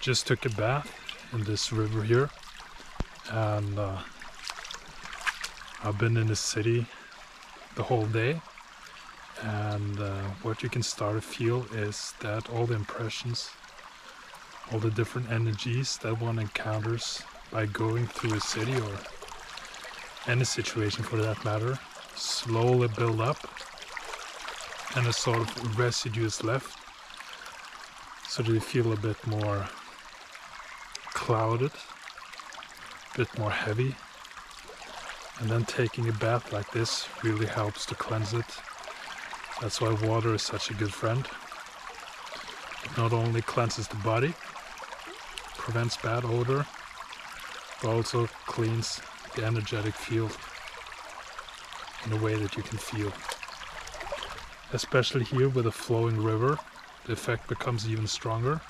just took a bath in this river here, and I've been in the city the whole day, and what you can start to feel is that all the impressions, all the different energies that one encounters by going through a city or any situation for that matter slowly build up, and a sort of residue is left, so that you feel a bit more clouded, a bit more heavy. And then taking a bath like this really helps to cleanse it. That's why water is such a good friend. It not only cleanses the body, prevents bad odor, but also cleans the energetic field in a way that you can feel. Especially here with a flowing river, the effect becomes even stronger.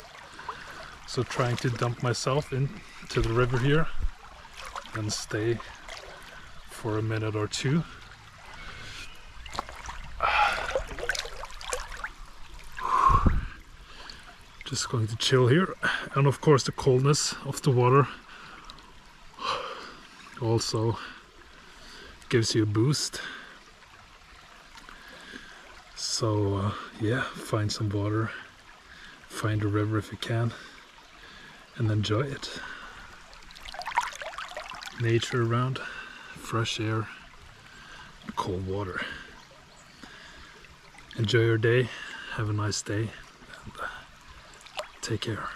So trying to dump myself into the river here and stay for a minute or two. Just going to chill here, and of course the coldness of the water also gives you a boost. So yeah, find some water, find a river if you can, and enjoy it. Nature around, fresh air, cold water. Enjoy your day, have a nice day, and take care.